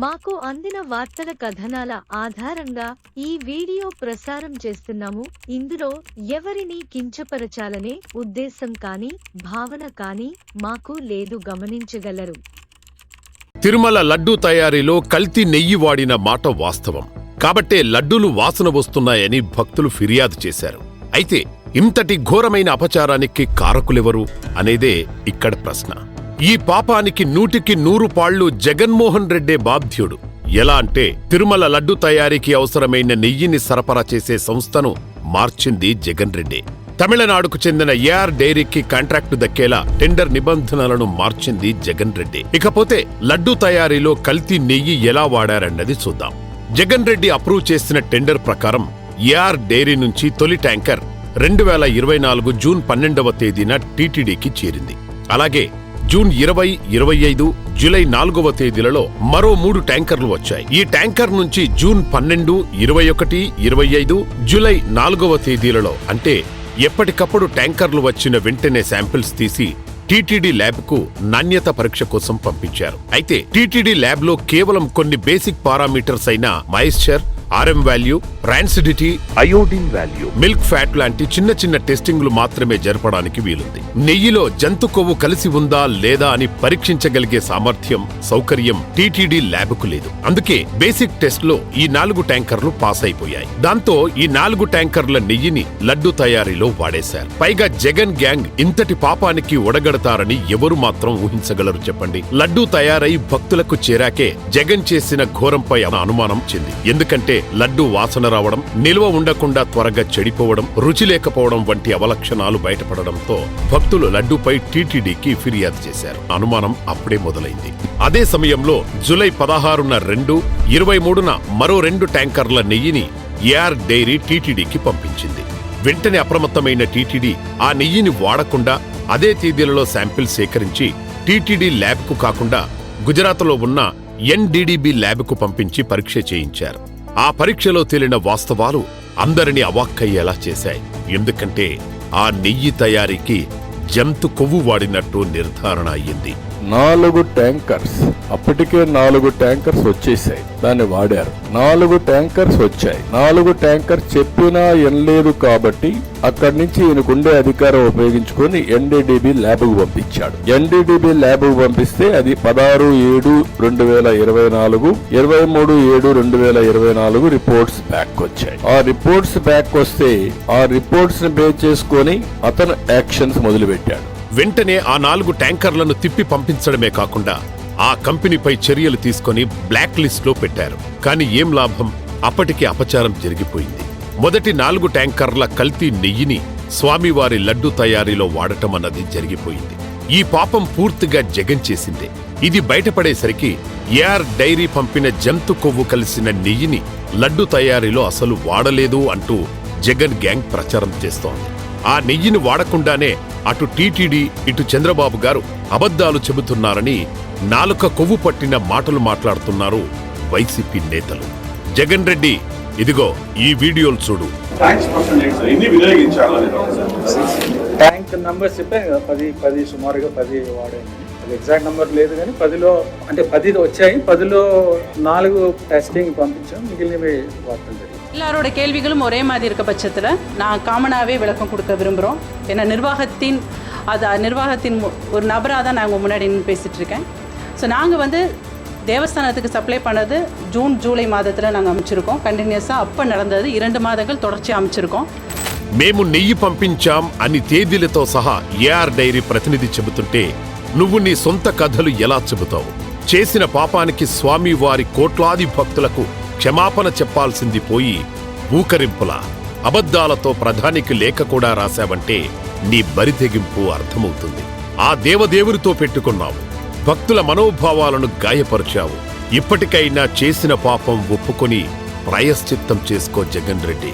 మాకు అందిన వార్తల కథనాల ఆధారంగా ఈ వీడియో ప్రసారం చేస్తున్నాము. ఇందులో ఎవరిని కించపరచాలనే ఉద్దేశం కానీ భావన కానీ మాకు లేదు, గమనించగలరు. తిరుమల లడ్డూ తయారీలో కల్తీ నెయ్యి వాడిన మాట వాస్తవం. కాబట్టే లడ్డూలు వాసన వస్తున్నాయని భక్తులు ఫిర్యాదు చేశారు. అయితే ఇంతటి ఘోరమైన అపచారానికి కారకులెవరు అనేదే ఇక్కడ ప్రశ్న. ఈ పాపానికి 100కి 100 పాళ్లు జగన్మోహన్ రెడ్డే బాధ్యుడు. ఎలా అంటే తిరుమల లడ్డు తయారీకి అవసరమైన నెయ్యిని సరఫరా చేసే సంస్థను మార్చింది జగన్ రెడ్డే. తమిళనాడుకు చెందిన ఏఆర్ డైరీకి కాంట్రాక్టు దక్కేలా టెండర్ నిబంధనలను మార్చింది జగన్ రెడ్డి. ఇకపోతే లడ్డూ తయారీలో కల్తీ నెయ్యి ఎలా వాడారన్నది చూద్దాం. జగన్ రెడ్డి అప్రూవ్ చేసిన టెండర్ ప్రకారం ఏఆర్ డైరీ నుంచి తొలి ట్యాంకర్ 2024 జూన్ 12వ తేదీన టీటీడీకి చేరింది. అలాగే జూన్ 20, 25, జూలై 4వ తేదీలలో మరో 3 ట్యాంకర్లు వచ్చాయి. ఈ ట్యాంకర్ నుంచి జూన్ 12, 21, 25, జూలై 4వ తేదీలలో అంటే ఎప్పటికప్పుడు ట్యాంకర్లు వచ్చిన వెంటనే శాంపిల్స్ తీసి టీటీడీ ల్యాబ్కు నాణ్యత పరీక్ష కోసం పంపించారు. అయితే టీటీడీ ల్యాబ్లో కేవలం కొన్ని బేసిక్ పారామీటర్స్ అయిన moisture, RM value, rancidity, iodine value, milk fat లాంటి చిన్న చిన్న టెస్టింగ్లు మాత్రమే జరపడానికి వీలుంది. నెయ్యిలో జంతు కొవ్వు కలిసి ఉందా లేదా అని పరీక్షించగలిగే సామర్థ్యం, సౌకర్యం టీటీడీ ల్యాబ్కు లేదు. అందుకే బేసిక్ టెస్ట్ లో ఈ 4 ట్యాంకర్లు పాస్ అయిపోయాయి. దాంతో ఈ 4 ట్యాంకర్ల నెయ్యిని లడ్డు తయారీలో వాడేశారు. పైగా జగన్ గ్యాంగ్ ఇంతటి పాపానికి ఒడగడతారని ఎవరు మాత్రం ఊహించగలరు చెప్పండి. లడ్డూ తయారై భక్తులకు చేరాకే జగన్ చేసిన ఘోరంపై అనుమానం చెంది. ఎందుకంటే లడ్డూ వాసన రావడం, నిల్వ ఉండకుండా త్వరగా చెడిపోవడం, రుచి లేకపోవడం వంటి అవలక్షణాలు బయటపడడంతో భక్తులు లడ్డూపై టీటీడీకి ఫిర్యాదు చేశారు. అనుమానం అప్పుడే మొదలైంది. అదే సమయంలో జూలై 16న 2, 23న మరో 2 ట్యాంకర్ల నెయ్యిని ఏఆర్ డైరీ టీటీడీకి పంపించింది. వెంటనే అప్రమత్తమైన టీటీడీ ఆ నెయ్యిని వాడకుండా అదే తేదీలలో శాంపిల్ సేకరించి టీటీడీ ల్యాబ్కు కాకుండా గుజరాత్లో ఉన్న ఎన్డీడీబీ ల్యాబ్కు పంపించి పరీక్ష చేయించారు. ఆ పరీక్షలో తేలిన వాస్తవాలు అందరినీ అవాక్కయ్యేలా చేశాయి. ఎందుకంటే ఆ నెయ్యి తయారీకి జంతు కొవ్వు వాడినట్టు నిర్ధారణ అయ్యింది. 4 ట్యాంకర్స్, అప్పటికే 4 ట్యాంకర్స్ వచ్చేసాయి, దాన్ని వాడారు. 4 ట్యాంకర్స్ వచ్చాయి. 4 ట్యాంకర్ చెప్పినా ఎనలేదు కాబట్టి అక్కడి నుంచి ఈయనకుండే అధికారం ఉపయోగించుకొని ఎన్డీడీబీ ల్యాబ్కు పంపించాడు. ఎన్డీడీబీ ల్యాబ్కు పంపిస్తే అది 16/7/2024, 23/7/2024 రిపోర్ట్స్ బ్యాక్ వచ్చాయి. ఆ రిపోర్ట్స్ బ్యాక్ వస్తే ఆ రిపోర్ట్స్ ని బేస్ చేసుకొని అతను యాక్షన్స్ మొదలుపెట్టాడు. వెంటనే ఆ 4 ట్యాంకర్లను తిప్పి పంపించడమే కాకుండా ఆ కంపెనీపై చర్యలు తీసుకుని బ్లాక్ లిస్ట్ లో పెట్టారు. కానీ ఏం లాభం? అప్పటికి అపచారం జరిగిపోయింది. మొదటి 4 ట్యాంకర్ల కల్తీ నెయ్యిని స్వామివారి లడ్డు తయారీలో వాడటం అన్నది జరిగిపోయింది. ఈ పాపం పూర్తిగా జగన్ చేసిందే. ఇది బయటపడేసరికి ఏఆర్ డైరీ పంపిన జంతు కొవ్వు కలిసిన నెయ్యిని లడ్డు తయారీలో అసలు వాడలేదు అంటూ జగన్ గ్యాంగ్ ప్రచారం చేస్తోంది. ఆ నెయ్యిని వాడకుండానే అటు టీటీడీ, ఇటు చంద్రబాబు గారు అబద్ధాలు చెబుతున్నారని నాలుక కొవ్వు పట్టిన మాటలు మాట్లాడుతున్నారు వైసీపీ నేతలు. జగన్ రెడ్డి, ఇదిగో ఈ వీడియోలు చూడు. ట్యాంక్ నంబర్స్ చెప్పాను కదా, 10 సుమారుగా 10 వాడాను. అది ఎగ్జాక్ట్ నెంబర్ లేదు కానీ 10లో అంటే 10 వచ్చాయి. 10లో 4 டெஸ்டிங் பம்பிச்சோம். மிగిలినవి வார்த்தை தெரியும். எல்லாரோட கேள்விகளும் ஒரே மாதிரி இருக்க பட்சத்தில் நான் காமனாகவே விளக்கம் கொடுக்க விரும்புகிறோம். ஏன்னா நிர்வாகத்தின் ஒரு நபராக தான் நாங்கள் முன்னாடி நின்று பேசிகிட்டு இருக்கேன். ஸோ நாங்கள் தேவஸ்தானத்துக்கு சப்ளை பண்ணது ஜூன் ஜூலை மாதத்தில் நாங்கள் அமைச்சிருக்கோம். కంటిన్యూஸాக அப்போ நடந்தது 2 మాసాలు தொடர்ச்சியாக அமைச்சிருக்கோம். మేము నెయ్యి పంపించాం అని తేదీలతో సహా ఏఆర్ డైరీ ప్రతినిధి చెబుతుంటే నువ్వు నీ సొంత కథలు ఎలా చెబుతావు? చేసిన పాపానికి స్వామి వారి కోట్లాది భక్తులకు క్షమాపణ చెప్పాల్సింది పోయి ఊకరింపులా అబద్ధాలతో ప్రధానికి లేఖ కూడా రాశావంటే నీ బరితెగింపు అర్థమవుతుంది. ఆ దేవదేవుడితో పెట్టుకున్నావు, భక్తుల మనోభావాలను గాయపరిచావు. ఇప్పటికైనా చేసిన పాపం ఒప్పుకొని ప్రాయశ్చిత్తం చేసుకో జగన్ రెడ్డి.